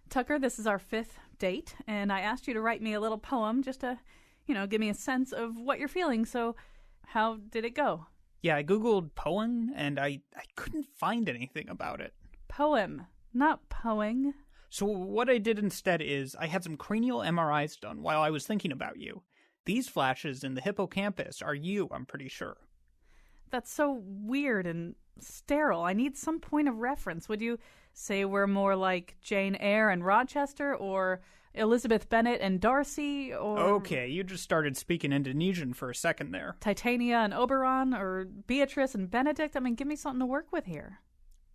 Tucker, this is our fifth date, and I asked you to write me a little poem just to, give me a sense of what you're feeling. So how did it go? Yeah, I Googled poem, and I couldn't find anything about it. Poem, not poing. So what I did instead is I had some cranial MRIs done while I was thinking about you. These flashes in the hippocampus are you, I'm pretty sure. That's so weird and sterile. I need some point of reference. Would you say we're more like Jane Eyre and Rochester, or Elizabeth Bennet and Darcy, or... Okay, you just started speaking Indonesian for a second there. Titania and Oberon, or Beatrice and Benedict? I mean, give me something to work with here.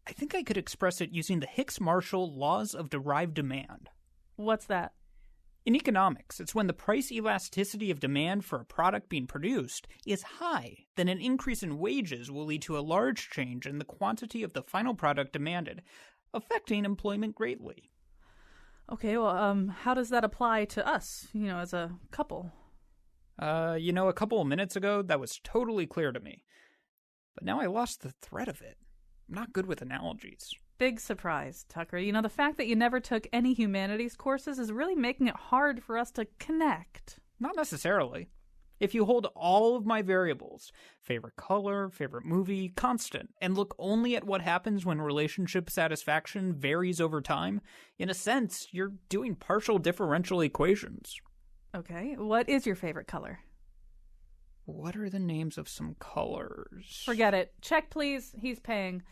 I think I could express it using the Hicks-Marshall laws of derived demand. What's that? In economics, it's when the price elasticity of demand for a product being produced is high, then an increase in wages will lead to a large change in the quantity of the final product demanded, affecting employment greatly. Okay, well, how does that apply to us, as a couple? A couple of minutes ago, that was totally clear to me. But now I lost the thread of it. I'm not good with analogies. Big surprise, Tucker. The fact that you never took any humanities courses is really making it hard for us to connect. Not necessarily. If you hold all of my variables, favorite color, favorite movie, constant, and look only at what happens when relationship satisfaction varies over time, in a sense, you're doing partial differential equations. Okay, what is your favorite color? What are the names of some colors? Forget it. Check, please. He's paying.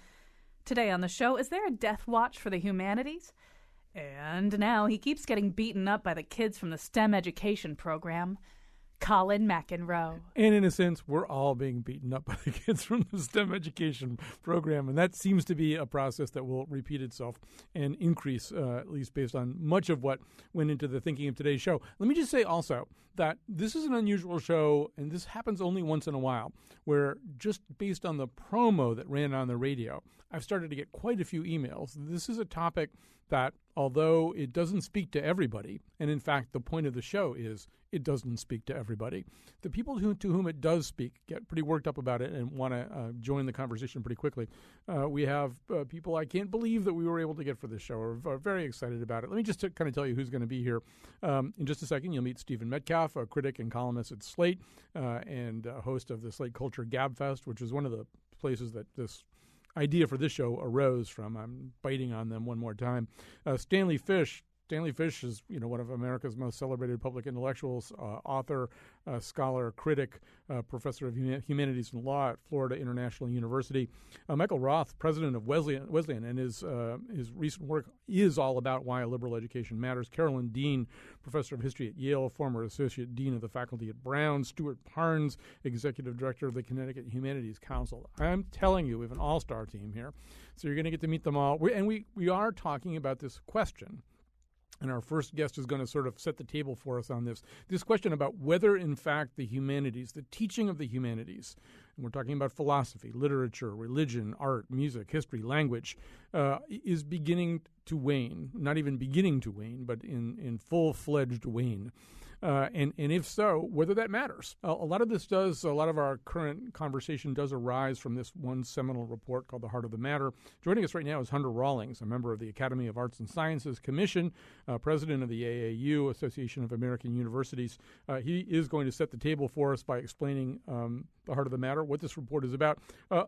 Today on the show, is there a death watch for the humanities? And now he keeps getting beaten up by the kids from the STEM education program. Colin McEnroe. And in a sense, we're all being beaten up by the kids from the STEM education program. And that seems to be a process that will repeat itself and increase, at least based on much of what went into the thinking of today's show. Let me just say also that this is an unusual show, and this happens only once in a while, where just based on the promo that ran on the radio, I've started to get quite a few emails. This is a topic that, although it doesn't speak to everybody, and in fact the point of the show is it doesn't speak to everybody, the people to whom it does speak get pretty worked up about it and want to join the conversation pretty quickly. We have people I can't believe that we were able to get for this show are very excited about it. Let me just kind of tell you who's going to be here. In just a second, you'll meet Stephen Metcalf, a critic and columnist at Slate and host of the Slate Culture Gabfest, which is one of the places that this idea for this show arose from. I'm biting on them one more time. Stanley Fish. Stanley Fish is, one of America's most celebrated public intellectuals, author, scholar, critic, professor of humanities and law at Florida International University. Michael Roth, president of Wesleyan, and his recent work is all about why a liberal education matters. Carolyn Dean, professor of history at Yale, former associate dean of the faculty at Brown. Stuart Parnes, executive director of the Connecticut Humanities Council. I'm telling you, we have an all-star team here, so you're going to get to meet them all. We are talking about this question. And our first guest is going to sort of set the table for us on this question about whether, in fact, the humanities, the teaching of the humanities, and we're talking about philosophy, literature, religion, art, music, history, language, is beginning to wane. Not even beginning to wane, but in full-fledged wane. And if so, whether that matters. A lot of our current conversation does arise from this one seminal report called The Heart of the Matter. Joining us right now is Hunter Rawlings, a member of the Academy of Arts and Sciences Commission, president of the AAU, Association of American Universities. He is going to set the table for us by explaining The Heart of the Matter, what this report is about.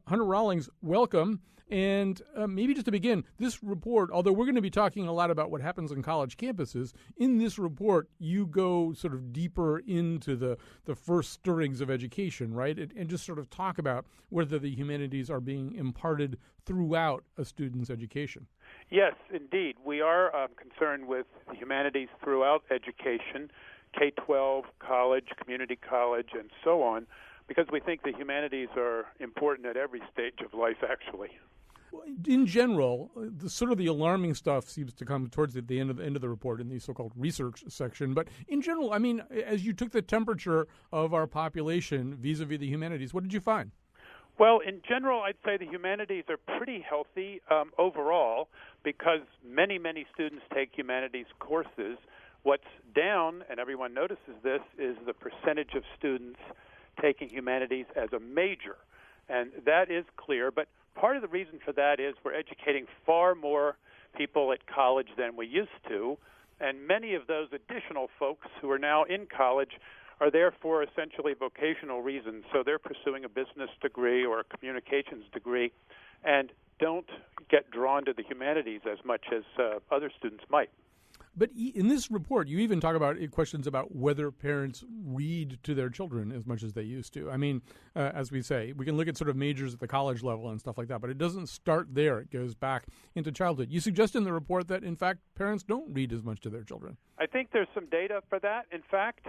Hunter Rawlings, welcome. And maybe just to begin, this report, although we're going to be talking a lot about what happens on college campuses, in this report you go sort of deeper into the first stirrings of education, right? And just sort of talk about whether the humanities are being imparted throughout a student's education. Yes, indeed. We are concerned with the humanities throughout education, K-12, college, community college, and so on, because we think the humanities are important at every stage of life, actually. In general, the alarming stuff seems to come towards the end of the report in the so-called research section. But in general, I mean, as you took the temperature of our population vis-a-vis the humanities, what did you find? Well, in general, I'd say the humanities are pretty healthy overall because many, many students take humanities courses. What's down, and everyone notices this, is the percentage of students taking humanities as a major. And that is clear, but part of the reason for that is we're educating far more people at college than we used to, and many of those additional folks who are now in college are there for essentially vocational reasons. So they're pursuing a business degree or a communications degree and don't get drawn to the humanities as much as other students might. But in this report, you even talk about questions about whether parents read to their children as much as they used to. I mean, as we say, we can look at sort of majors at the college level and stuff like that, but it doesn't start there. It goes back into childhood. You suggest in the report that, in fact, parents don't read as much to their children. I think there's some data for that, in fact.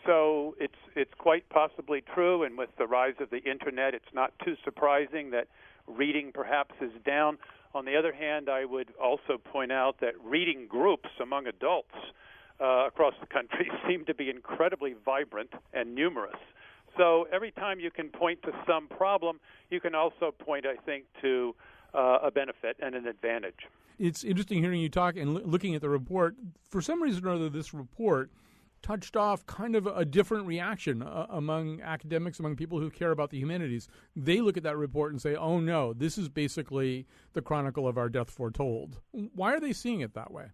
So it's quite possibly true, and with the rise of the Internet, it's not too surprising that reading perhaps is down. On the other hand, I would also point out that reading groups among adults across the country seem to be incredibly vibrant and numerous. So every time you can point to some problem, you can also point, I think, to a benefit and an advantage. It's interesting hearing you talk and looking at the report. For some reason or other, this report touched off kind of a different reaction among academics, among people who care about the humanities. They look at that report and say, oh, no, this is basically the chronicle of our death foretold. Why are they seeing it that way?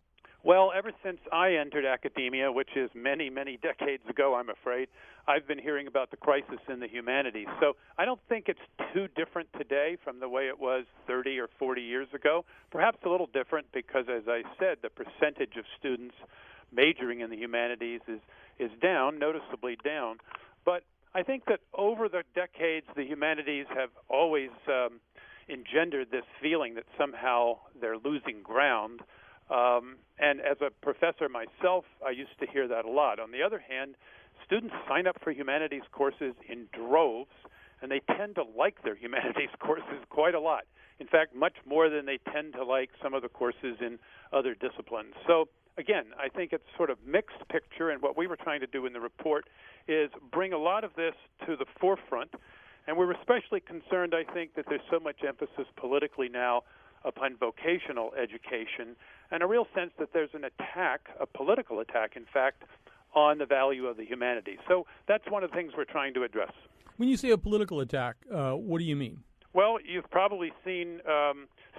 Well, ever since I entered academia, which is many, many decades ago, I'm afraid, I've been hearing about the crisis in the humanities. So I don't think it's too different today from the way it was 30 or 40 years ago. Perhaps a little different because, as I said, the percentage of students majoring in the humanities is down, noticeably down. But I think that over the decades, the humanities have always engendered this feeling that somehow they're losing ground. And as a professor myself, I used to hear that a lot. On the other hand, students sign up for humanities courses in droves, and they tend to like their humanities courses quite a lot. In fact, much more than they tend to like some of the courses in other disciplines. So again, I think it's sort of mixed picture, and what we were trying to do in the report is bring a lot of this to the forefront. And we're especially concerned, I think, that there's so much emphasis politically now upon vocational education and a real sense that there's an attack, a political attack, in fact, on the value of the humanities. So that's one of the things we're trying to address. When you say a political attack, what do you mean? Well, you've probably seen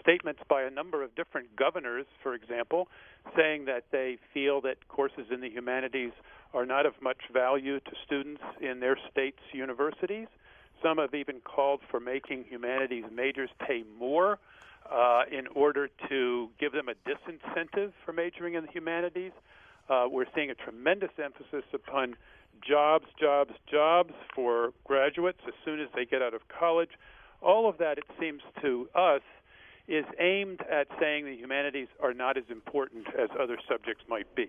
statements by a number of different governors, for example, saying that they feel that courses in the humanities are not of much value to students in their state's universities. Some have even called for making humanities majors pay more in order to give them a disincentive for majoring in the humanities. We're seeing a tremendous emphasis upon jobs for graduates as soon as they get out of college. All of that, it seems to us, is aimed at saying the humanities are not as important as other subjects might be.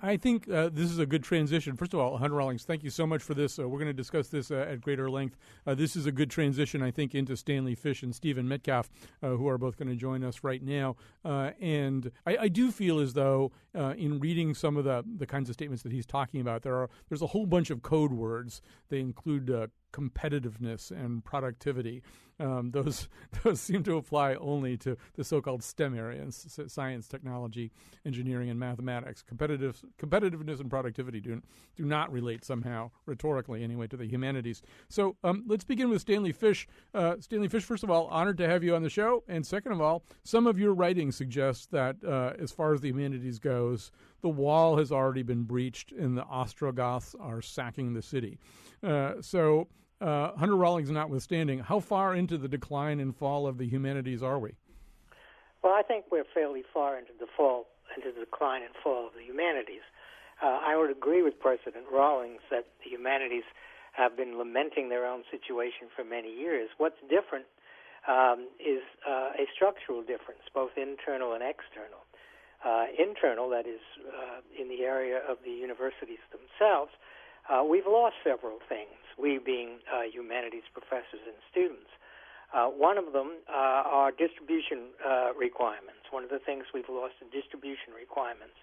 I think this is a good transition. First of all, Hunter Rawlings, thank you so much for this. We're going to discuss this at greater length. This is a good transition, I think, into Stanley Fish and Stephen Metcalf, who are both going to join us right now. And I do feel as though in reading some of the kinds of statements that he's talking about, there's a whole bunch of code words. They include competitiveness and productivity. Those seem to apply only to the so-called STEM areas: science, technology, engineering, and mathematics. Competitiveness and productivity do not relate somehow, rhetorically anyway, to the humanities. So let's begin with Stanley Fish. Stanley Fish, first of all, honored to have you on the show. And second of all, some of your writing suggests that as far as the humanities goes, the wall has already been breached and the Ostrogoths are sacking the city. So Hunter Rawlings notwithstanding, how far into the decline and fall of the humanities are we? Well, I think we're fairly far into the decline and fall of the humanities. I would agree with President Rawlings that the humanities have been lamenting their own situation for many years. What's different is a structural difference, both internal and external. Internal, that is, in the area of the universities themselves, we've lost several things, we being humanities professors and students. One of them are distribution requirements. One of the things we've lost are distribution requirements.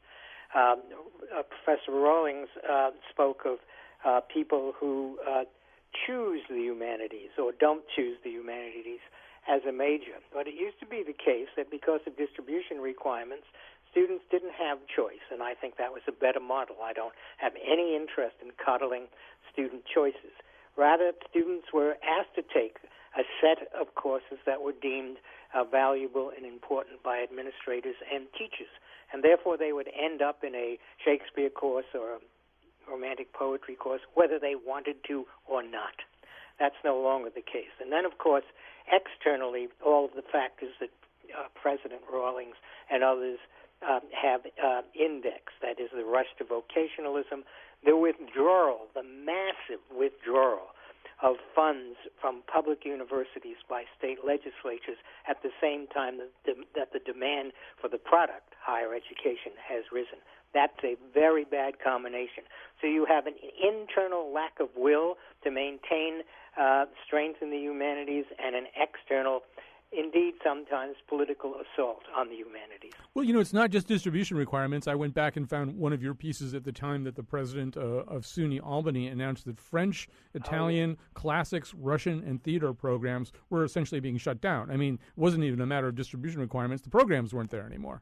Professor Rawlings spoke of people who choose the humanities or don't choose the humanities as a major. But it used to be the case that because of distribution requirements, students didn't have choice, and I think that was a better model. I don't have any interest in coddling student choices. Rather, students were asked to take a set of courses that were deemed valuable and important by administrators and teachers. And therefore they would end up in a Shakespeare course or a romantic poetry course, whether they wanted to or not. That's no longer the case. And then, of course, externally, all of the factors that President Rawlings and others have indexed, that is the rush to vocationalism, the withdrawal, the massive withdrawal of funds from public universities by state legislatures at the same time that the demand for the product, higher education, has risen. That's a very bad combination. So you have an internal lack of will to maintain strength in the humanities and an external, indeed sometimes political assault on the humanities. Well, it's not just distribution requirements. I went back and found one of your pieces at the time that the president of SUNY Albany announced that French, Italian, classics, Russian, and theater programs were essentially being shut down. I mean, it wasn't even a matter of distribution requirements. The programs weren't there anymore.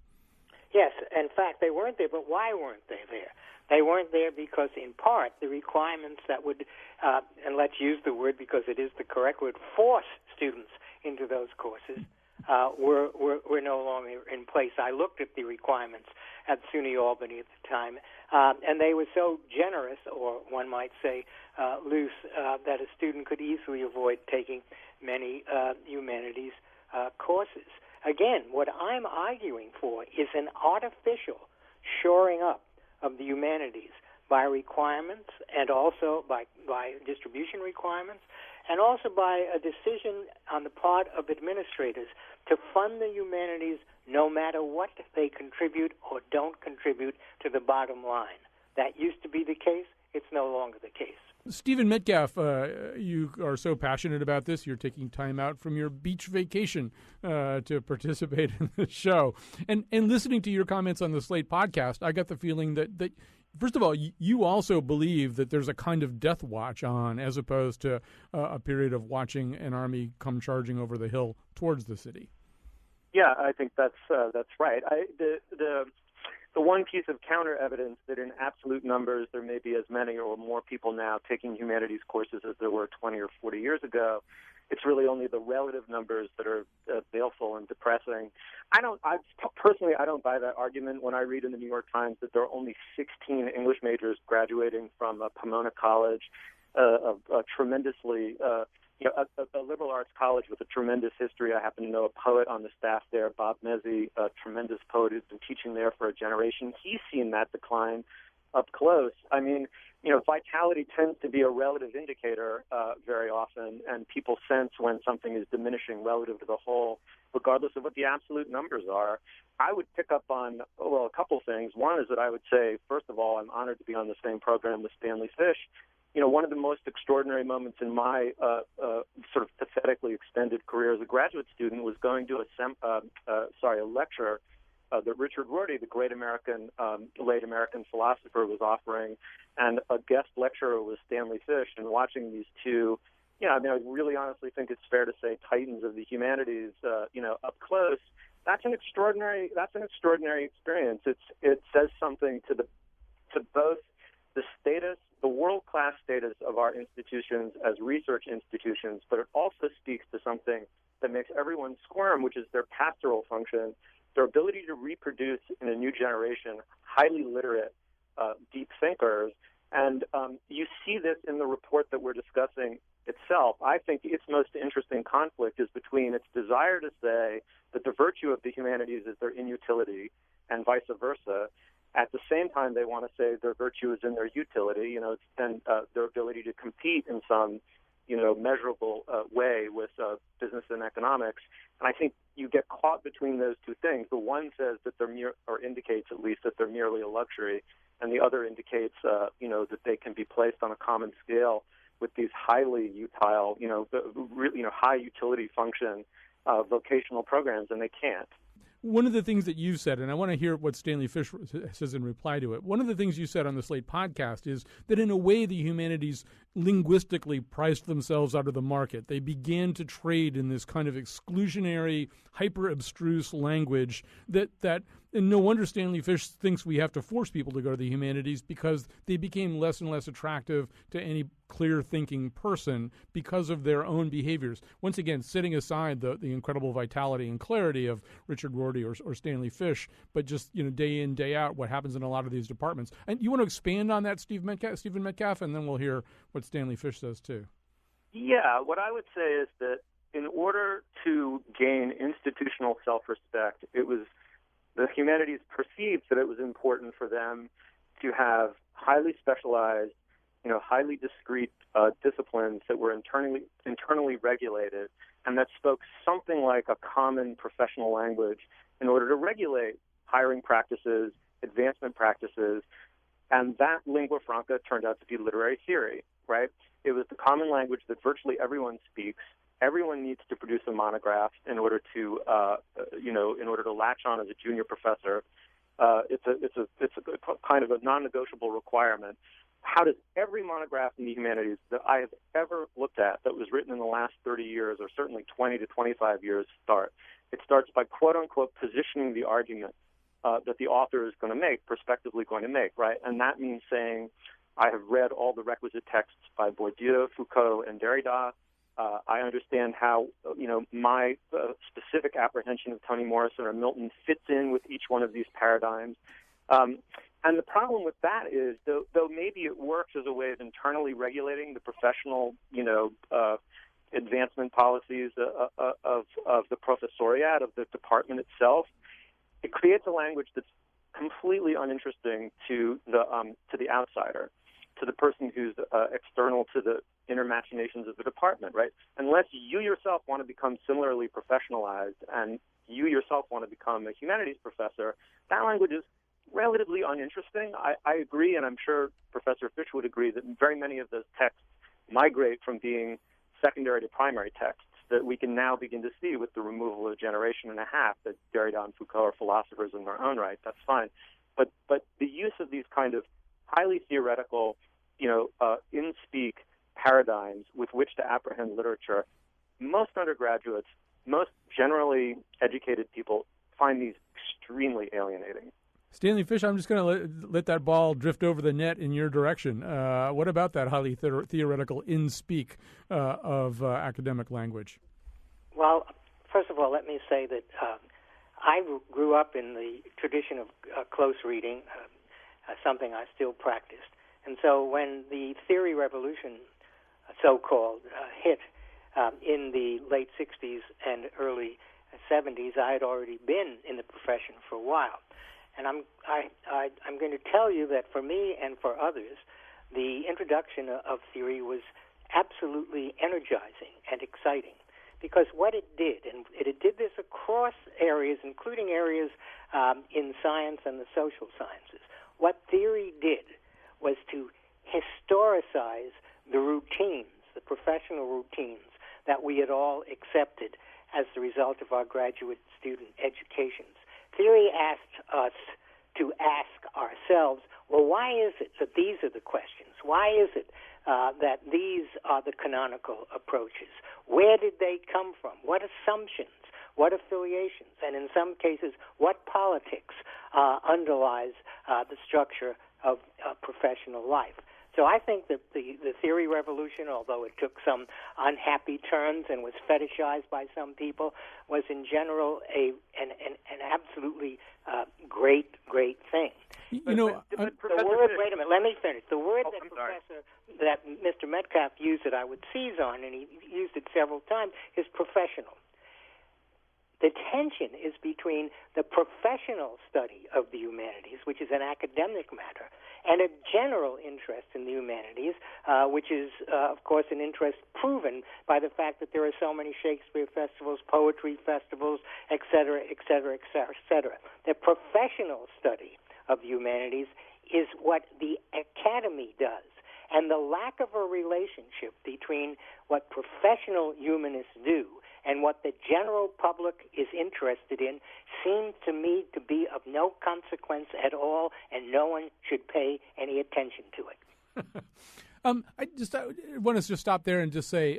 Yes, in fact, they weren't there, but why weren't they there? They weren't there because, in part, the requirements that would, and let's use the word because it is the correct word, force students into those courses were no longer in place. I looked at the requirements at SUNY Albany at the time, and they were so generous, or one might say loose, that a student could easily avoid taking many humanities courses. Again, what I'm arguing for is an artificial shoring up of the humanities by requirements and also by distribution requirements, and also by a decision on the part of administrators to fund the humanities no matter what they contribute or don't contribute to the bottom line. That used to be the case. It's no longer the case. Stephen Metcalf, you are so passionate about this. You're taking time out from your beach vacation to participate in the show. And listening to your comments on the Slate podcast, I got the feeling that first of all, you also believe that there's a kind of death watch on as opposed to a period of watching an army come charging over the hill towards the city. Yeah, I think that's right. The one piece of counter evidence that in absolute numbers there may be as many or more people now taking humanities courses as there were 20 or 40 years ago, it's really only the relative numbers that are baleful and depressing. Personally, I don't buy that argument when I read in the New York Times that there are only 16 English majors graduating from Pomona College, a tremendously a liberal arts college with a tremendous history. I happen to know a poet on the staff there, Bob Mezzi, a tremendous poet who's been teaching there for a generation. He's seen that decline up close. I mean, vitality tends to be a relative indicator very often, and people sense when something is diminishing relative to the whole, regardless of what the absolute numbers are. I would pick up on, a couple things. One is that I would say, first of all, I'm honored to be on the same program with Stanley Fish. One of the most extraordinary moments in my sort of pathetically extended career as a graduate student was going to a lecture that Richard Rorty, the great late American philosopher, was offering, and a guest lecturer was Stanley Fish. And watching these two, I really honestly think it's fair to say titans of the humanities, up close. That's an extraordinary experience. It says something to both the status, the world-class status of our institutions as research institutions, but it also speaks to something that makes everyone squirm, which is their pastoral function, their ability to reproduce in a new generation highly literate, deep thinkers. And you see this in the report that we're discussing itself. I think its most interesting conflict is between its desire to say that the virtue of the humanities is their inutility and vice versa. At the same time, they want to say their virtue is in their utility, and their ability to compete in some, measurable way with business and economics. And I think you get caught between those two things. The one says that or indicates at least that they're merely a luxury, and the other indicates, that they can be placed on a common scale with these highly utile, high utility function vocational programs, and they can't. One of the things that you've said, and I want to hear what Stanley Fish says in reply to it, one of the things you said on the Slate podcast is that in a way the humanities linguistically priced themselves out of the market. They began to trade in this kind of exclusionary, hyper-abstruse language that And no wonder Stanley Fish thinks we have to force people to go to the humanities because they became less and less attractive to any clear-thinking person because of their own behaviors. Once again, setting aside the incredible vitality and clarity of Richard Rorty or Stanley Fish, but just day in, day out, what happens in a lot of these departments. And you want to expand on that, Stephen Metcalf, and then we'll hear what Stanley Fish says too. Yeah, what I would say is that in order to gain institutional self-respect, the humanities perceived that it was important for them to have highly specialized, highly discrete disciplines that were internally regulated and that spoke something like a common professional language in order to regulate hiring practices, advancement practices, and that lingua franca turned out to be literary theory, right? It was the common language that virtually everyone speaks. Everyone needs to produce a monograph in order to, latch on as a junior professor. It's a kind of a non-negotiable requirement. How does every monograph in the humanities that I have ever looked at that was written in the last 30 years, or certainly 20 to 25 years, start? It starts by quote unquote positioning the argument that the author is going to make, prospectively going to make, right? And that means saying, I have read all the requisite texts by Bourdieu, Foucault, and Derrida. I understand how, my specific apprehension of Toni Morrison or Milton fits in with each one of these paradigms. And the problem with that is, though maybe it works as a way of internally regulating the professional, advancement policies of the professoriate, of the department itself, it creates a language that's completely uninteresting to the outsider, to the person who's external to the inner machinations of the department, right? Unless you yourself want to become similarly professionalized and you yourself want to become a humanities professor, that language is relatively uninteresting. I agree, and I'm sure Professor Fish would agree, that very many of those texts migrate from being secondary to primary texts that we can now begin to see with the removal of a generation and a half that Derrida and Foucault are philosophers in their own right. That's fine. But the use of these kind of highly theoretical, in-speak paradigms with which to apprehend literature, most undergraduates, most generally educated people find these extremely alienating. Stanley Fish, I'm just going to let that ball drift over the net in your direction. What about that highly theoretical in-speak of academic language? Well, first of all, let me say that I grew up in the tradition of close reading, something I still practiced. And so when the theory revolution, so-called, hit in the late 60s and early 70s, I had already been in the profession for a while. And I'm going to tell you that for me and for others, the introduction of theory was absolutely energizing and exciting, because what it did, and it did this across areas, including areas in science and the social sciences, what theory did was to historicize the routines, the professional routines that we had all accepted as the result of our graduate student educations. Theory asked us to ask ourselves, well, why is it that these are the questions? Why is it that these are the canonical approaches? Where did they come from? What assumptions? What affiliations? And in some cases, what politics underlies the structure of professional life? So I think that the theory revolution, although it took some unhappy turns and was fetishized by some people, was in general an absolutely great thing. Wait a minute, let me finish. The word that Mr. Metcalf used that I would seize on, and he used it several times, is professional. The tension is between the professional study of the humanities, which is an academic matter, and a general interest in the humanities, which is, of course, an interest proven by the fact that there are so many Shakespeare festivals, poetry festivals, et cetera, et cetera, et cetera, et cetera. The professional study of the humanities is what the academy does. And the lack of a relationship between what professional humanists do and what the general public is interested in seems to me to be of no consequence at all, and no one should pay any attention to it. I want us to stop there and just say,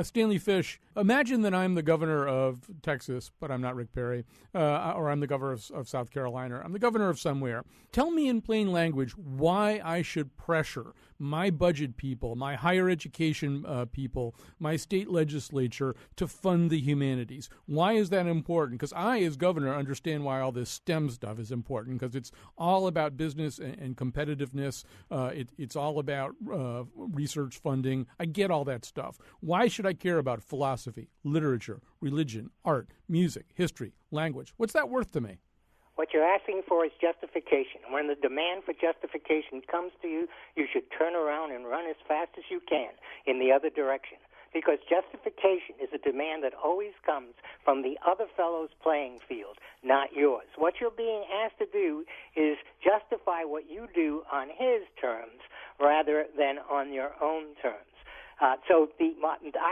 Stanley Fish, imagine that I'm the governor of Texas, but I'm not Rick Perry, or I'm the governor of South Carolina. I'm the governor of somewhere. Tell me in plain language why I should pressure my budget people, my higher education people, my state legislature to fund the humanities. Why is that important? Because I, as governor, understand why all this STEM stuff is important, because it's all about business and competitiveness. It's all about research funding. I get all that stuff. Why should I care about philosophy, literature, religion, art, music, history, language? What's that worth to me? What you're asking for is justification. When the demand for justification comes to you, you should turn around and run as fast as you can in the other direction. Because justification is a demand that always comes from the other fellow's playing field, not yours. What you're being asked to do is justify what you do on his terms rather than on your own terms. I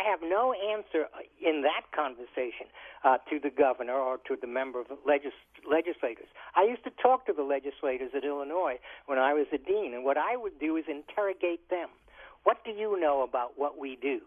have no answer in that conversation to the governor or to the member of the legislators. I used to talk to the legislators at Illinois when I was a dean, and what I would do is interrogate them. What do you know about what we do?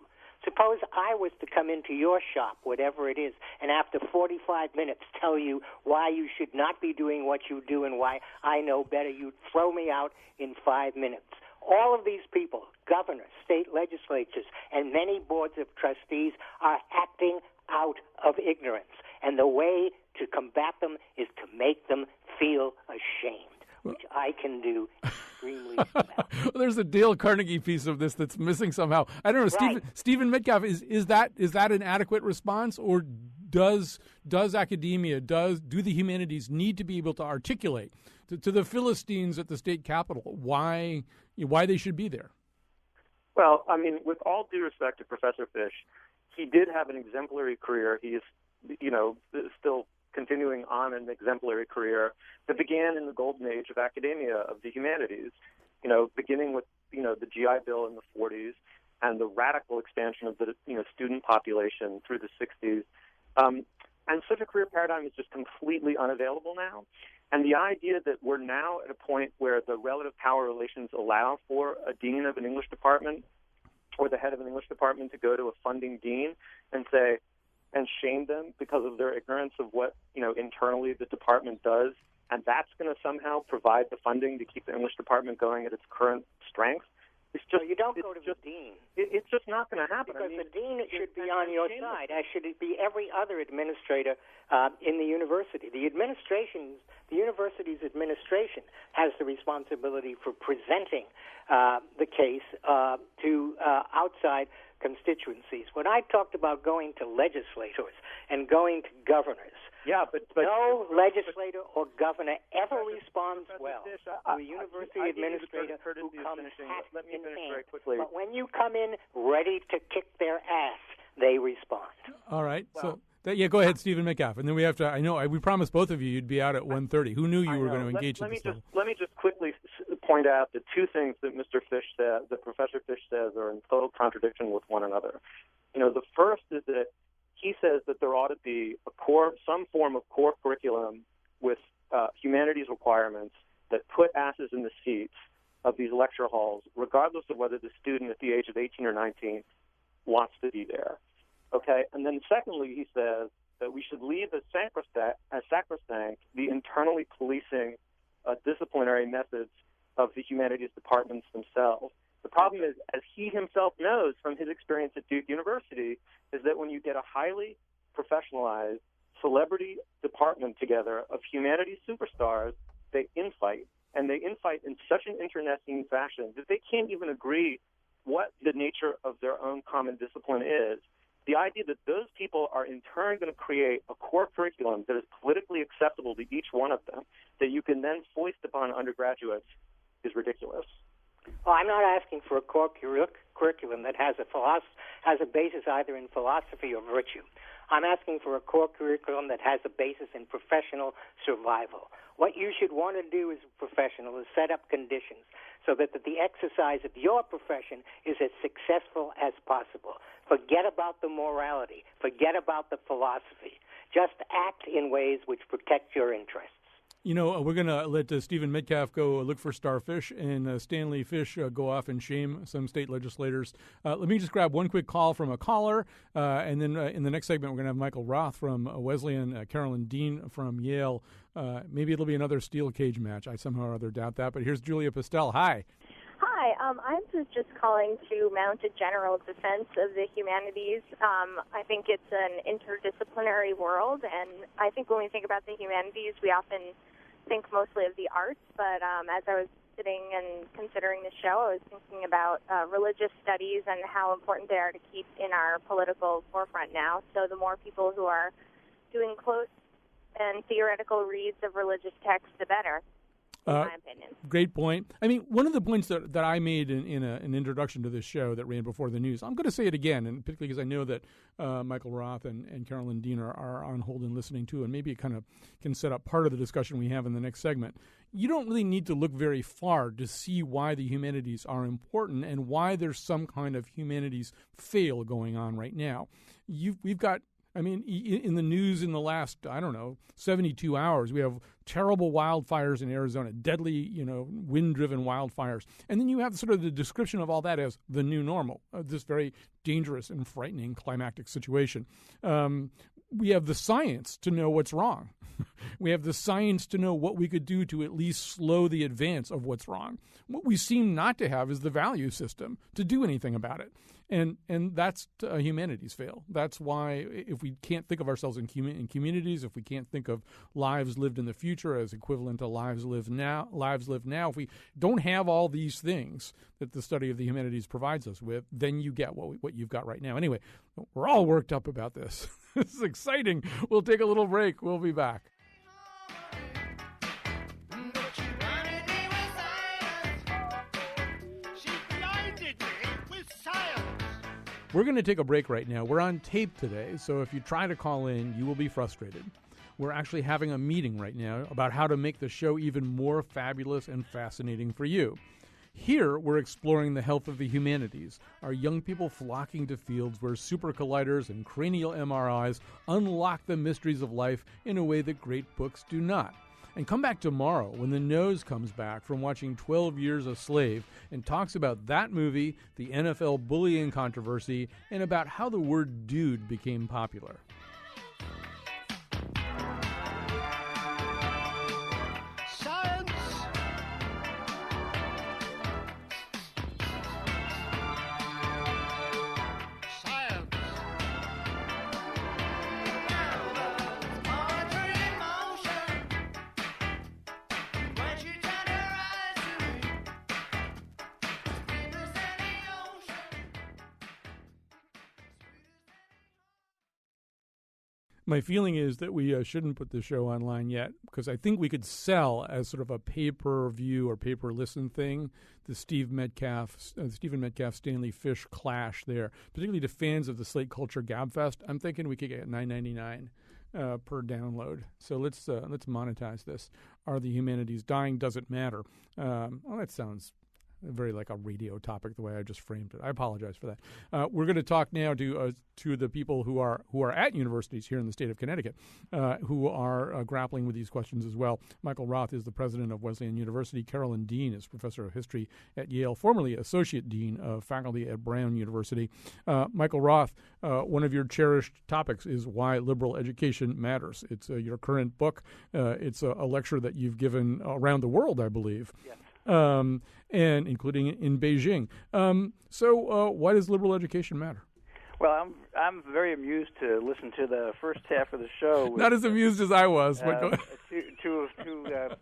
Suppose I was to come into your shop, whatever it is, and after 45 minutes tell you why you should not be doing what you do and why I know better. You'd throw me out in 5 minutes. All of these people, governors, state legislatures, and many boards of trustees are acting out of ignorance. And the way to combat them is to make them feel ashamed, which I can do extremely well. Well, there's a Dale Carnegie piece of this that's missing somehow. I don't know, Right. Stephen Metcalf, is that an adequate response, or does academia, do the humanities need to be able to articulate to the Philistines at the state capitol why they should be there? Well, I mean, with all due respect to Professor Fish, he did have an exemplary career. He is, still continuing on an exemplary career that began in the golden age of academia, of the humanities, beginning with, the GI Bill in the 40s and the radical expansion of the, student population through the 60s. And such a career paradigm is just completely unavailable now. And the idea that we're now at a point where the relative power relations allow for a dean of an English department or the head of an English department to go to a funding dean and say, and shame them because of their ignorance of what, internally the department does, and that's going to somehow provide the funding to keep the English department going at its current strength. It's just, you don't go to the dean. It's just not going to happen. Because the dean should be on your side, as should it be every other administrator in the university. The university's administration has the responsibility for presenting the case to outside constituencies. When I talked about going to legislators and going to governors, but no legislator or governor ever responds well to a university administrator who comes hat in hand. But when you come in ready to kick their ass, they respond. All right. Go ahead, Stephen Metcalf. And then we have to, we promised both of you you'd be out at 1:30. Who knew you were going to engage in this level? Let me just quickly point out the two things that Mr. Fish said, that Professor Fish says, are in total contradiction with one another. The first is that he says that there ought to be some form of core curriculum with humanities requirements that put asses in the seats of these lecture halls, regardless of whether the student at the age of 18 or 19 wants to be there. Okay? And then secondly, he says that we should leave as sacrosanct the internally policing disciplinary methods of the humanities departments themselves. The problem is, as he himself knows from his experience at Duke University, is that when you get a highly professionalized celebrity department together of humanities superstars, they infight. And they infight in such an internecine fashion that they can't even agree what the nature of their own common discipline is. The idea that those people are in turn going to create a core curriculum that is politically acceptable to each one of them, that you can then foist upon undergraduates, is ridiculous. Well, I'm not asking for a core curriculum that has a basis either in philosophy or virtue. I'm asking for a core curriculum that has a basis in professional survival. What you should want to do as a professional is set up conditions so that the exercise of your profession is as successful as possible. Forget about the morality. Forget about the philosophy. Just act in ways which protect your interests. We're going to let Stephen Metcalf go look for starfish and Stanley Fish go off and shame some state legislators. Let me just grab one quick call from a caller, and then in the next segment, we're going to have Michael Roth from Wesleyan, Carolyn Dean from Yale. Maybe it'll be another steel cage match. I somehow or other doubt that. But here's Julia Pastel. Hi. Hi, I was just calling to mount a general defense of the humanities. I think it's an interdisciplinary world, and I think when we think about the humanities, we often think mostly of the arts, but as I was sitting and considering the show, I was thinking about religious studies and how important they are to keep in our political forefront now. So the more people who are doing close and theoretical reads of religious texts, the better. In my opinion. Great point. I mean, one of the points that I made in an introduction to this show that ran before the news, I'm going to say it again, and particularly because I know that Michael Roth and Carolyn Dean are on hold and listening too, and maybe it kind of can set up part of the discussion we have in the next segment. You don't really need to look very far to see why the humanities are important and why there's some kind of humanities fail going on right now. We've got, I mean, in the news in the last, 72 hours, we have terrible wildfires in Arizona, deadly, wind-driven wildfires. And then you have sort of the description of all that as the new normal, this very dangerous and frightening climactic situation. We have the science to know what's wrong. We have the science to know what we could do to at least slow the advance of what's wrong. What we seem not to have is the value system to do anything about it. And that's humanities fail. That's why if we can't think of ourselves in communities, if we can't think of lives lived in the future as equivalent to lives lived now, if we don't have all these things that the study of the humanities provides us with, then you get what you've got right now. Anyway, we're all worked up about this. This is exciting. We'll take a little break. We'll be back. We're going to take a break right now. We're on tape today, so if you try to call in, you will be frustrated. We're actually having a meeting right now about how to make the show even more fabulous and fascinating for you. Here, we're exploring the health of the humanities, our young people flocking to fields where super colliders and cranial MRIs unlock the mysteries of life in a way that great books do not. And come back tomorrow when the nose comes back from watching 12 Years a Slave and talks about that movie, the NFL bullying controversy, and about how the word dude became popular. Science! Science! My feeling is that we shouldn't put the show online yet because I think we could sell as sort of a pay-per-view or pay-per-listen thing the Stephen Metcalf, Stanley Fish clash there, particularly to fans of the Slate Culture Gabfest. I'm thinking we could get $9.99 per download. So let's monetize this. Are the humanities dying? Does it matter? That sounds very like a radio topic the way I just framed it. I apologize for that. We're going to talk now to the people who are at universities here in the state of Connecticut who are grappling with these questions as well. Michael Roth is the president of Wesleyan University. Carolyn Dean is professor of history at Yale, formerly associate dean of faculty at Brown University. Michael Roth, one of your cherished topics is why liberal education matters. It's your current book. It's a lecture that you've given around the world, I believe. Yes. And including in Beijing. So why does liberal education matter? Well, I'm very amused to listen to the first half of the show. Not as amused as I was. Two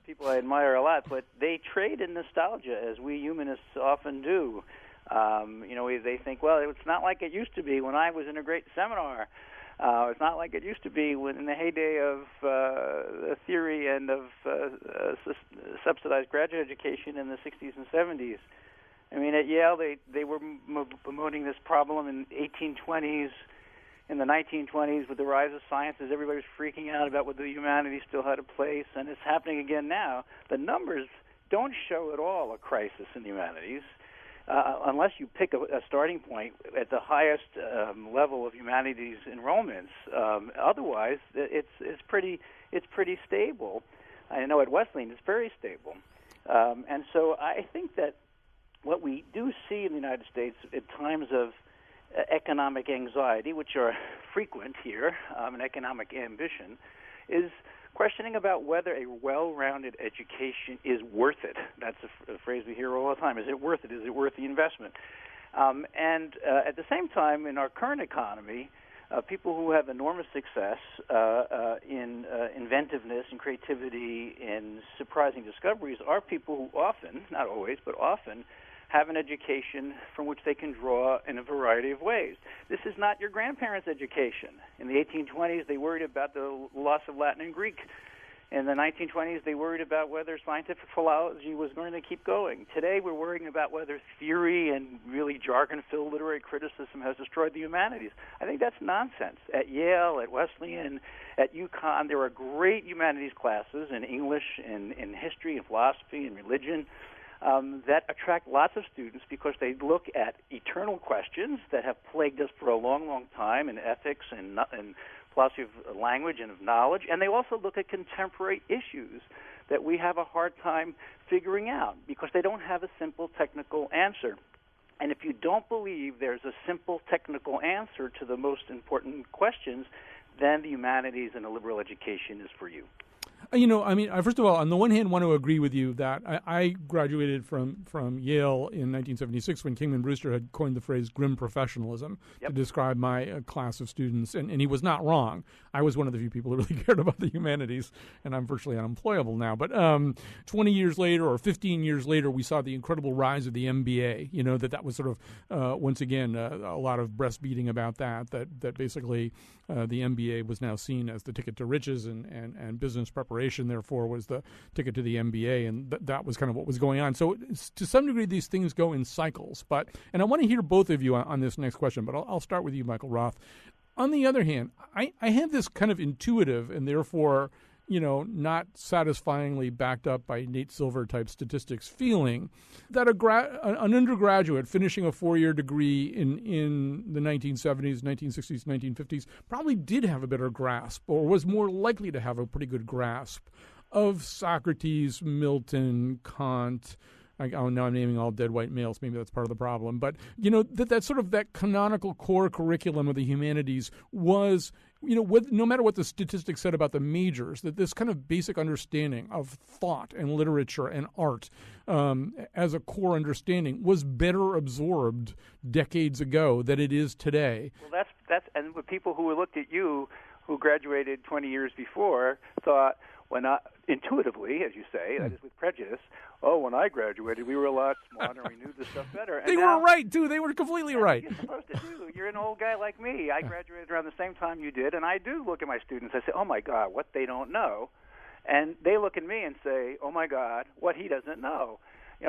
people I admire a lot, but they trade in nostalgia, as we humanists often do. They think, well, it's not like it used to be when I was in a great seminar. It's not like it used to be in the heyday of theory and of subsidized graduate education in the 60s and 70s. I mean, at Yale, they were promoting this problem in in the 1920s with the rise of sciences. Everybody was freaking out about whether the humanities still had a place, and it's happening again now. The numbers don't show at all a crisis in the humanities. Unless you pick a starting point at the highest level of humanities enrollments. Otherwise, it's pretty stable. I know at Wesleyan it's very stable. And so I think that what we do see in the United States at times of economic anxiety, which are frequent here, and economic ambition, is questioning about whether a well-rounded education is worth it. That's a phrase we hear all the time. Is it worth it? Is it worth the investment? And at the same time, in our current economy, people who have enormous success in inventiveness and creativity and surprising discoveries are people who often, not always, but often, have an education from which they can draw in a variety of ways. This is not your grandparents' education. In the 1820s, they worried about the loss of Latin and Greek. In the 1920s, they worried about whether scientific philology was going to keep going. Today, we're worrying about whether theory and really jargon-filled literary criticism has destroyed the humanities. I think that's nonsense. At Yale, at Wesleyan, at UConn, there are great humanities classes in English, in history, in philosophy, in religion, that attract lots of students because they look at eternal questions that have plagued us for a long, long time in ethics and philosophy of language and of knowledge, and they also look at contemporary issues that we have a hard time figuring out because they don't have a simple technical answer. And if you don't believe there's a simple technical answer to the most important questions, then the humanities and a liberal education is for you. First of all, on the one hand, I want to agree with you that I graduated from Yale in 1976 when Kingman Brewster had coined the phrase grim professional-ism to describe my class of students, and he was not wrong. I was one of the few people who really cared about the humanities, and I'm virtually unemployable now. But 20 years later or 15 years later, we saw the incredible rise of the MBA, that was sort of, once again, a lot of breastbeating about that basically the MBA was now seen as the ticket to riches and business preparation, therefore, was the ticket to the MBA, and that was kind of what was going on. So to some degree, these things go in cycles. And I want to hear both of you on this next question, but I'll start with you, Michael Roth. On the other hand, I have this kind of intuitive and therefore, not satisfyingly backed up by Nate Silver type statistics feeling that an undergraduate finishing a 4-year degree in the 1970s, 1960s, 1950s probably did have a better grasp or was more likely to have a pretty good grasp of Socrates, Milton, Kant. Now I'm naming all dead white males. Maybe that's part of the problem. But, that sort of that canonical core curriculum of the humanities was, no matter what the statistics said about the majors, that this kind of basic understanding of thought and literature and art as a core understanding was better absorbed decades ago than it is today. Well, that's and the people who looked at you who graduated 20 years before thought, intuitively, as you say, that is with prejudice, when I graduated, we were a lot smarter and we knew this stuff better. And they were right, too. They were completely right. You're supposed to do. You're an old guy like me. I graduated around the same time you did, and I do look at my students. I say, oh, my God, what they don't know. And they look at me and say, oh, my God, what he doesn't know.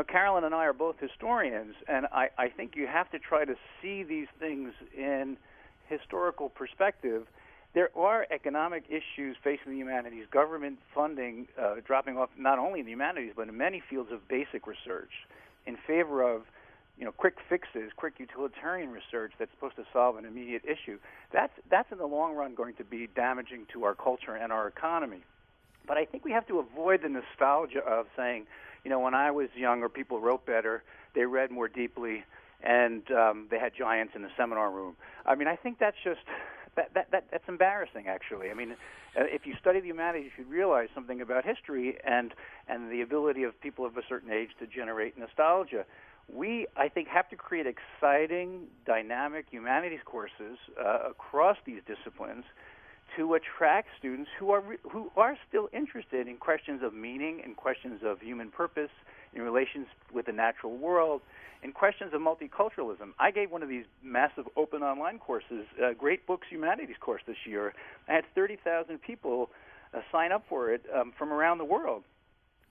Carolyn and I are both historians, and I think you have to try to see these things in historical perspective. There are economic issues facing the humanities, government funding dropping off not only in the humanities but in many fields of basic research in favor of quick fixes, quick utilitarian research that's supposed to solve an immediate issue. That's in the long run going to be damaging to our culture and our economy. But I think we have to avoid the nostalgia of saying, when I was younger, people wrote better, they read more deeply, and they had giants in the seminar room. I think that's just... That's embarrassing, actually. If you study the humanities, you should realize something about history and the ability of people of a certain age to generate nostalgia. We, I think, have to create exciting, dynamic humanities courses across these disciplines to attract students who are still interested in questions of meaning and questions of human purpose in relations with the natural world, in questions of multiculturalism. I gave one of these massive open online courses, Great Books Humanities course this year. I had 30,000 people sign up for it from around the world.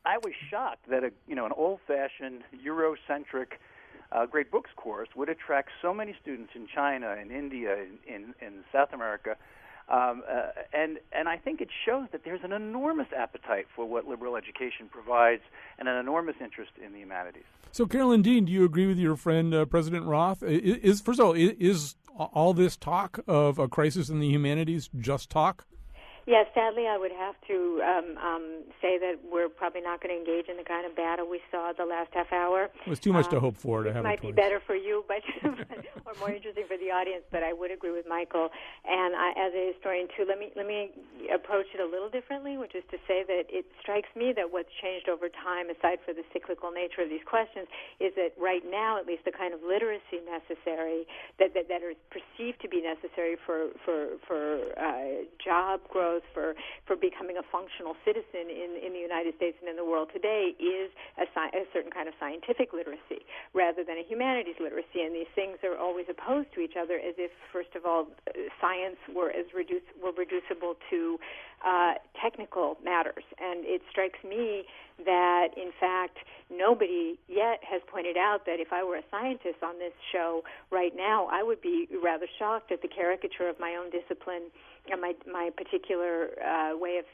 I was shocked that an old-fashioned Eurocentric Great Books course would attract so many students in China, in India, in South America. And I think it shows that there's an enormous appetite for what liberal education provides and an enormous interest in the humanities. So, Carolyn Dean, do you agree with your friend President Roth? First of all, is all this talk of a crisis in the humanities just talk? Yes, sadly, I would have to say that we're probably not going to engage in the kind of battle we saw the last half hour. It was too much to hope for to have it might be twice. better for you, but or more interesting for the audience. But I would agree with Michael, and as a historian too. Let me approach it a little differently, which is to say that it strikes me that what's changed over time, aside for the cyclical nature of these questions, is that right now, at least, the kind of literacy necessary that is perceived to be necessary for job growth, for becoming a functional citizen in the United States and in the world today is a certain kind of scientific literacy rather than a humanities literacy. And these things are always opposed to each other, as if, first of all, science were reducible to technical matters. And it strikes me that, in fact, nobody yet has pointed out that if I were a scientist on this show right now, I would be rather shocked at the caricature of my own discipline and my particular ways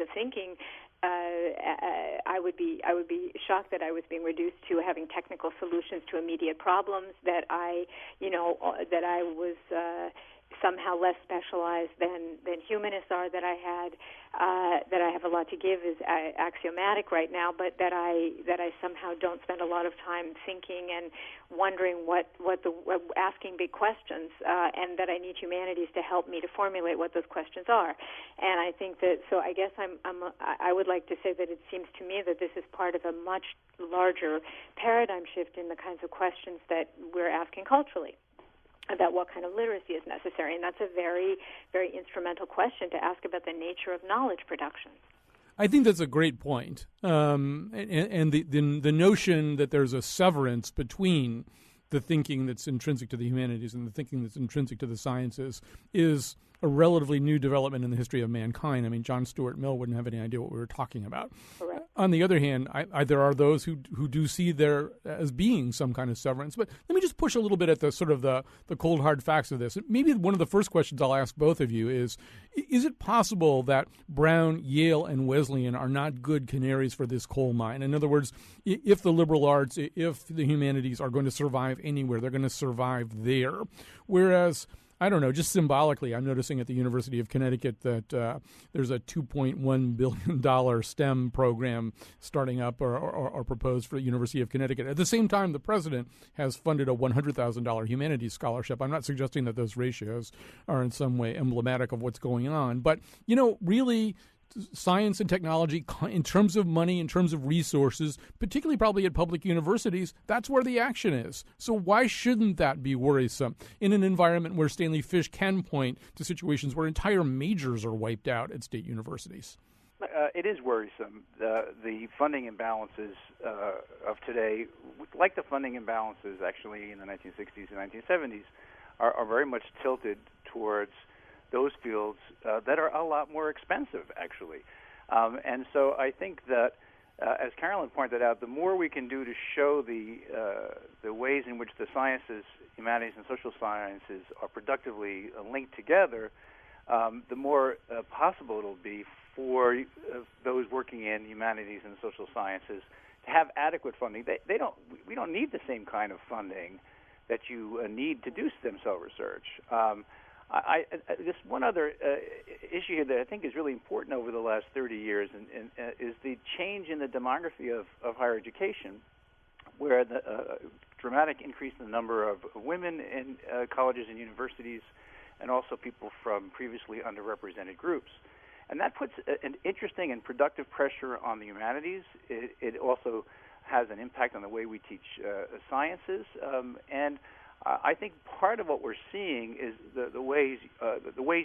of thinking. I would be shocked that I was being reduced to having technical solutions to immediate problems, that I was somehow less specialized than humanists are, that I have a lot to give is axiomatic right now, but that I somehow don't spend a lot of time thinking and wondering asking big questions, and that I need humanities to help me to formulate what those questions are. And I think that, so I guess I would like to say that it seems to me that this is part of a much larger paradigm shift in the kinds of questions that we're asking culturally about what kind of literacy is necessary. And that's a very, very instrumental question to ask about the nature of knowledge production. I think that's a great point. And the notion that there's a severance between the thinking that's intrinsic to the humanities and the thinking that's intrinsic to the sciences is a relatively new development in the history of mankind. I mean, John Stuart Mill wouldn't have any idea what we were talking about. Correct. On the other hand, there are those who do see there as being some kind of severance. But let me just push a little bit at the sort of the cold, hard facts of this. Maybe one of the first questions I'll ask both of you is it possible that Brown, Yale, and Wesleyan are not good canaries for this coal mine? In other words, if the liberal arts, if the humanities are going to survive anywhere, they're going to survive there. Whereas, I don't know, just symbolically, I'm noticing at the University of Connecticut that there's a $2.1 billion STEM program starting up or proposed for the University of Connecticut. At the same time, the president has funded a $100,000 humanities scholarship. I'm not suggesting that those ratios are in some way emblematic of what's going on. But, really, science and technology, in terms of money, in terms of resources, particularly probably at public universities, that's where the action is. So why shouldn't that be worrisome in an environment where Stanley Fish can point to situations where entire majors are wiped out at state universities? It is worrisome. The funding imbalances of today, like the funding imbalances actually in the 1960s and 1970s, are very much tilted towards those fields that are a lot more expensive, actually. And so I think that, as Carolyn pointed out, the more we can do to show the ways in which the sciences, humanities and social sciences, are productively linked together, the more possible it'll be for those working in humanities and social sciences to have adequate funding. We don't need the same kind of funding that you need to do stem cell research. Just one other issue here that I think is really important over the last 30 years and is the change in the demography of higher education, where the dramatic increase in the number of women in colleges and universities, and also people from previously underrepresented groups. And that puts an interesting and productive pressure on the humanities. It also has an impact on the way we teach sciences, and I think part of what we're seeing is the ways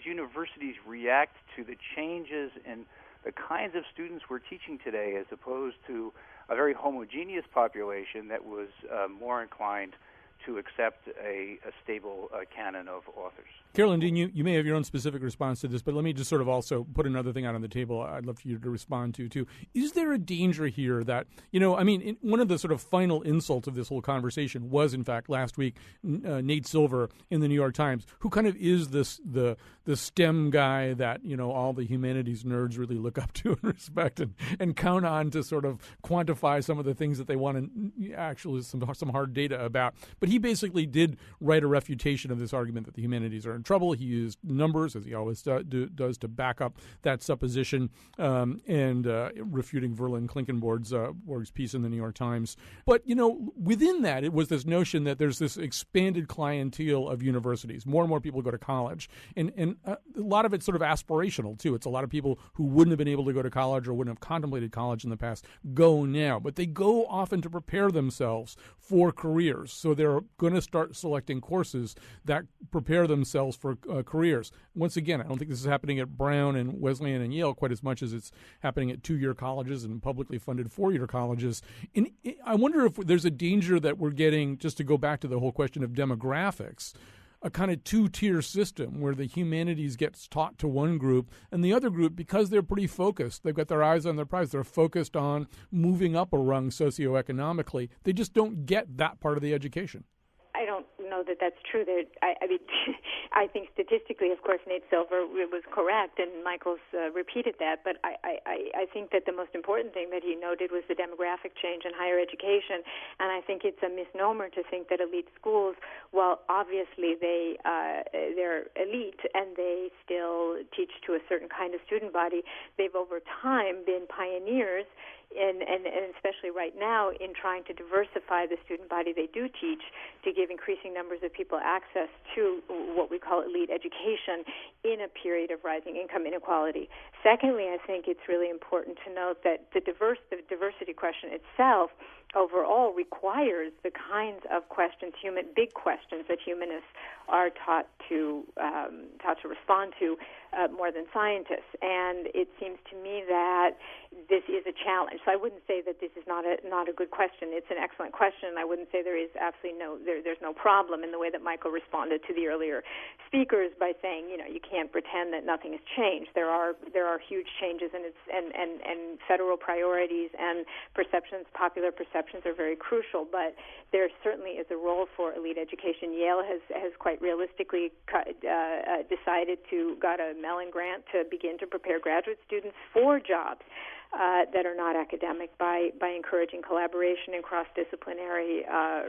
universities react to the changes in the kinds of students we're teaching today, as opposed to a very homogeneous population that was more inclined to accept a stable canon of authors. Carolyn Dean, you may have your own specific response to this, but let me just sort of also put another thing out on the table I'd love for you to respond to, too. Is there a danger here that, one of the sort of final insults of this whole conversation was, in fact, last week, Nate Silver in the New York Times, who kind of is the STEM guy that, all the humanities nerds really look up to and respect and count on to sort of quantify some of the things that they want to actually some hard data about. But he basically did write a refutation of this argument that the humanities are trouble. He used numbers, as he always does, to back up that supposition, and refuting Verlin Klinkenborg's piece in the New York Times. But, within that, it was this notion that there's this expanded clientele of universities. More and more people go to college. And a lot of it's sort of aspirational, too. It's a lot of people who wouldn't have been able to go to college or wouldn't have contemplated college in the past go now. But they go often to prepare themselves for careers. So they're going to start selecting courses that prepare themselves for careers. Once again, I don't think this is happening at Brown and Wesleyan and Yale quite as much as it's happening at two-year colleges and publicly funded four-year colleges. And I wonder if there's a danger that we're getting, just to go back to the whole question of demographics, a kind of two-tier system where the humanities gets taught to one group, and the other group, because they're pretty focused, they've got their eyes on their prize, they're focused on moving up a rung socioeconomically, they just don't get that part of the education. I don't know that that's true. I mean, I think statistically, of course, Nate Silver was correct, and Michael's repeated that. But I think that the most important thing that he noted was the demographic change in higher education. And I think it's a misnomer to think that elite schools, while obviously they're elite and they still teach to a certain kind of student body, they've over time been pioneers and especially right now in trying to diversify the student body they do teach to give increasing numbers of people access to what we call elite education in a period of rising income inequality. Secondly, I think it's really important to note that the diversity question itself overall requires the kinds of questions, big questions that humanists are taught to respond to more than scientists. And it seems to me that this is a challenge. So I wouldn't say that this is not a good question. It's an excellent question. I wouldn't say there is absolutely there's no problem in the way that Michael responded to the earlier speakers by saying, you can't pretend that nothing has changed. There are huge changes, and federal priorities and popular perceptions are very crucial. But there certainly is a role for elite education. Yale has quite realistically decided to got a Mellon grant to begin to prepare graduate students for jobs that are not academic by encouraging collaboration and cross-disciplinary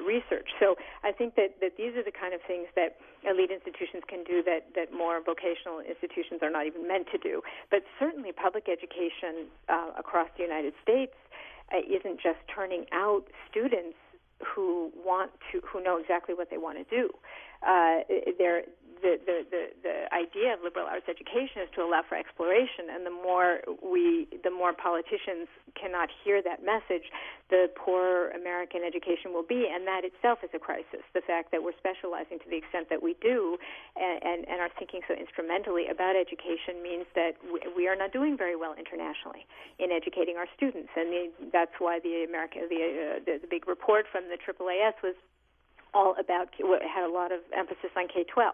research. So I think that these are the kind of things that elite institutions can do that more vocational institutions are not even meant to do. But certainly public education across the United States isn't just turning out students who know exactly what they want to do. The idea of liberal arts education is to allow for exploration, and the more politicians cannot hear that message, the poorer American education will be, and that itself is a crisis. The fact that we're specializing to the extent that we do and are thinking so instrumentally about education means that we are not doing very well internationally in educating our students, and that's why the big report from the AAAS was all about, had a lot of emphasis on K-12.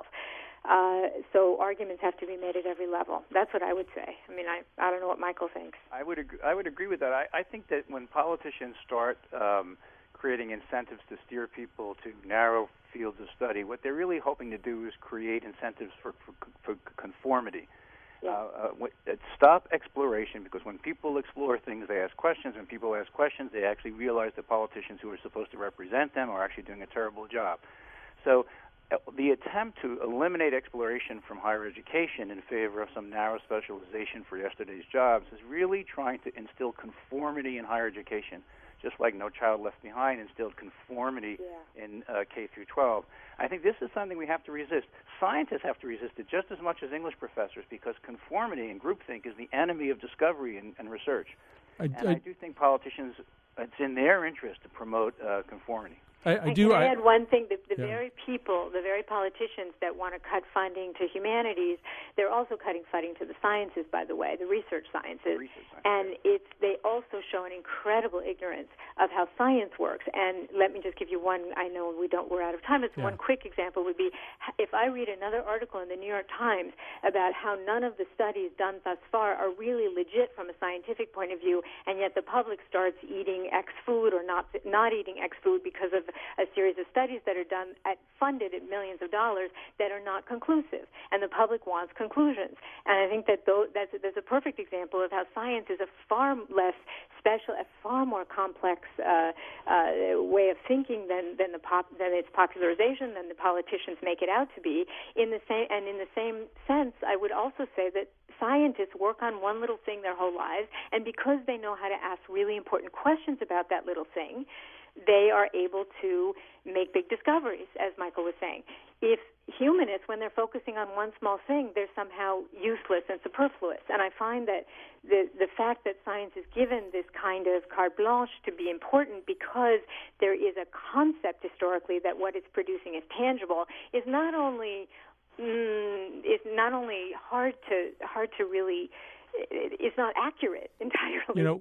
So arguments have to be made at every level. That's what I would say. I mean, I don't know what Michael thinks. I would agree with that. I think that when politicians start creating incentives to steer people to narrow fields of study, what they're really hoping to do is create incentives for conformity. Stop exploration, because when people explore things, they ask questions. When people ask questions, they actually realize that politicians who are supposed to represent them are actually doing a terrible job. So the attempt to eliminate exploration from higher education in favor of some narrow specialization for yesterday's jobs is really trying to instill conformity in higher education, just like No Child Left Behind instilled conformity in K through 12. I think this is something we have to resist. Scientists have to resist it just as much as English professors, because conformity and groupthink is the enemy of discovery and research. I do think politicians, it's in their interest to promote conformity. I add one thing. The very politicians that want to cut funding to humanities, they're also cutting funding to the sciences, by the way, the research sciences. And they also show an incredible ignorance of how science works. And let me just give you one. I know we're out of time. One quick example would be if I read another article in the New York Times about how none of the studies done thus far are really legit from a scientific point of view, and yet the public starts eating X food or not eating X food because of a series of studies that are done funded at millions of dollars that are not conclusive, and the public wants conclusions. And I think that that's a perfect example of how science is a far less special, a far more complex way of thinking than its popularization, than the politicians make it out to be. In the same sense, I would also say that scientists work on one little thing their whole lives, and because they know how to ask really important questions about that little thing, they are able to make big discoveries, as Michael was saying. If humanists, when they're focusing on one small thing, they're somehow useless and superfluous. And I find that the fact that science is given this kind of carte blanche to be important because there is a concept historically that what it's producing is tangible is not only hard to really. It's not accurate entirely.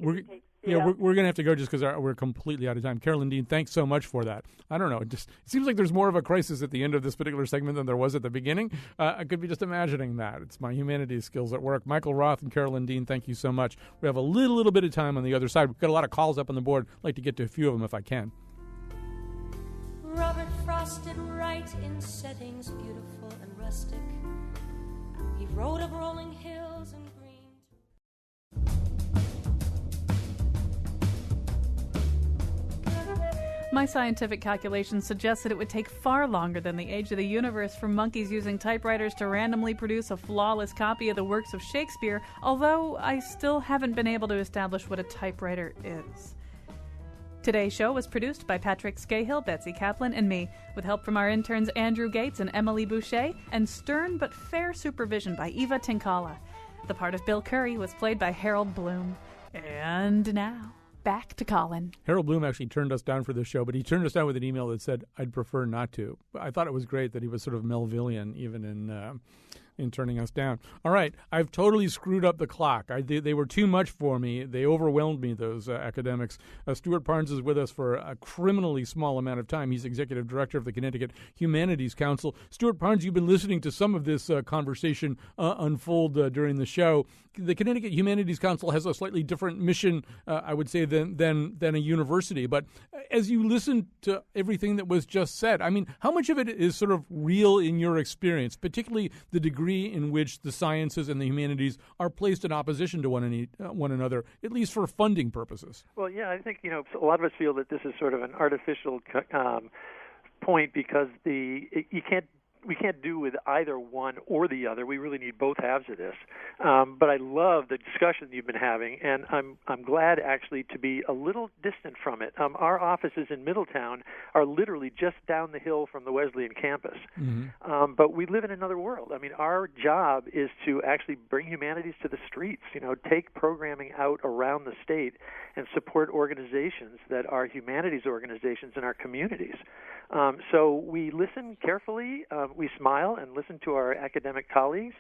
We're going to have to go just because we're completely out of time. Carolyn Dean, thanks so much for that. I don't know. It seems like there's more of a crisis at the end of this particular segment than there was at the beginning. I could be just imagining that. It's my humanities skills at work. Michael Roth and Carolyn Dean, thank you so much. We have a little bit of time on the other side. We've got a lot of calls up on the board. I'd like to get to a few of them if I can. Robert Frost did write in settings beautiful and rustic. He wrote of rolling hills and green. My scientific calculations suggest that it would take far longer than the age of the universe for monkeys using typewriters to randomly produce a flawless copy of the works of Shakespeare, although I still haven't been able to establish what a typewriter is. Today's show was produced by Patrick Scahill, Betsy Kaplan, and me, with help from our interns Andrew Gates and Emily Boucher, and stern but fair supervision by Eva Tinkala. The part of Bill Curry was played by Harold Bloom. And now, back to Colin. Harold Bloom actually turned us down for this show, but he turned us down with an email that said, I'd prefer not to. I thought it was great that he was sort of Melvillian even in turning us down. All right, I've totally screwed up the clock. They were too much for me. They overwhelmed me, those academics. Stuart Parnes is with us for a criminally small amount of time. He's executive director of the Connecticut Humanities Council. Stuart Parnes, you've been listening to some of this conversation unfold during the show. The Connecticut Humanities Council has a slightly different mission, I would say, than a university. But as you listen to everything that was just said, I mean, how much of it is sort of real in your experience, particularly the degree in which the sciences and the humanities are placed in opposition to one another, at least for funding purposes? Well, yeah, I think, a lot of us feel that this is sort of an artificial point because we can't do with either one or the other. We really need both halves of this. But I love the discussion you've been having, and I'm glad actually to be a little distant from it. Our offices in Middletown are literally just down the hill from the Wesleyan campus. Mm-hmm. But we live in another world. I mean, our job is to actually bring humanities to the streets, take programming out around the state and support organizations that are humanities organizations in our communities. So we listen carefully. We smile and listen to our academic colleagues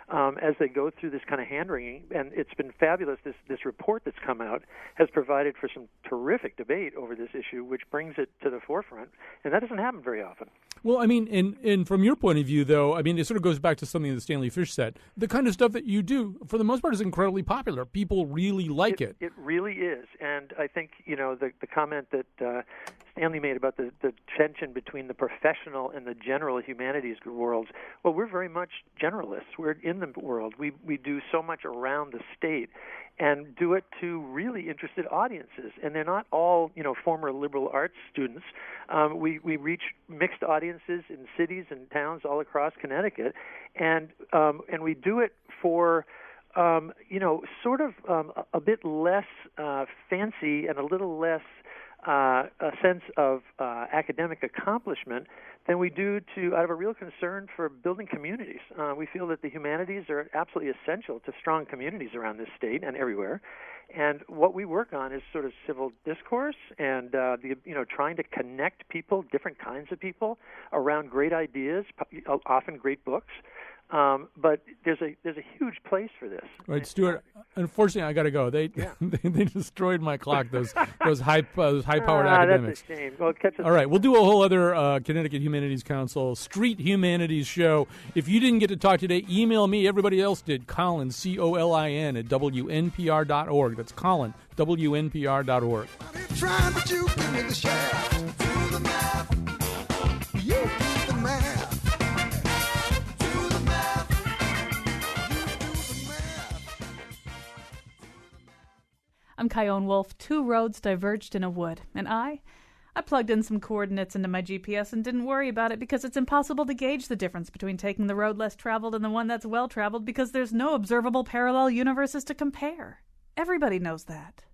as they go through this kind of hand-wringing, and it's been fabulous. This report that's come out has provided for some terrific debate over this issue, which brings it to the forefront, and that doesn't happen very often. Well, I mean, and from your point of view, though, I mean, it sort of goes back to something that Stanley Fish said. The kind of stuff that you do, for the most part, is incredibly popular. People really like it. It really is, and I think, the comment that Stanley made about the tension between the professional and the general humanities worlds. Well, we're very much generalists. We're in the world. We do so much around the state and do it to really interested audiences. And they're not all, former liberal arts students. We reach mixed audiences in cities and towns all across Connecticut, and we do it for sort of a bit less fancy and a little less a sense of academic accomplishment than we do out of a real concern for building communities. We feel that the humanities are absolutely essential to strong communities around this state and everywhere. And what we work on is sort of civil discourse and trying to connect people, different kinds of people, around great ideas, often great books. But there's a huge place for this. Right, Stuart. Unfortunately, I got to go. They destroyed my clock. Those high powered academics. That's a shame. Well, catch us. All right, we'll do a whole other Connecticut Humanities Council Street Humanities show. If you didn't get to talk today, email me. Everybody else did. Colin, COLIN at WNPR.org. That's Colin, WNPR.org. trying, but you give me the shaft. Do the math. You do the math. Do the math. You do the math. I'm Kyone Wolf. Two roads diverged in a wood, and I plugged in some coordinates into my GPS and didn't worry about it because it's impossible to gauge the difference between taking the road less traveled and the one that's well traveled because there's no observable parallel universes to compare. Everybody knows that.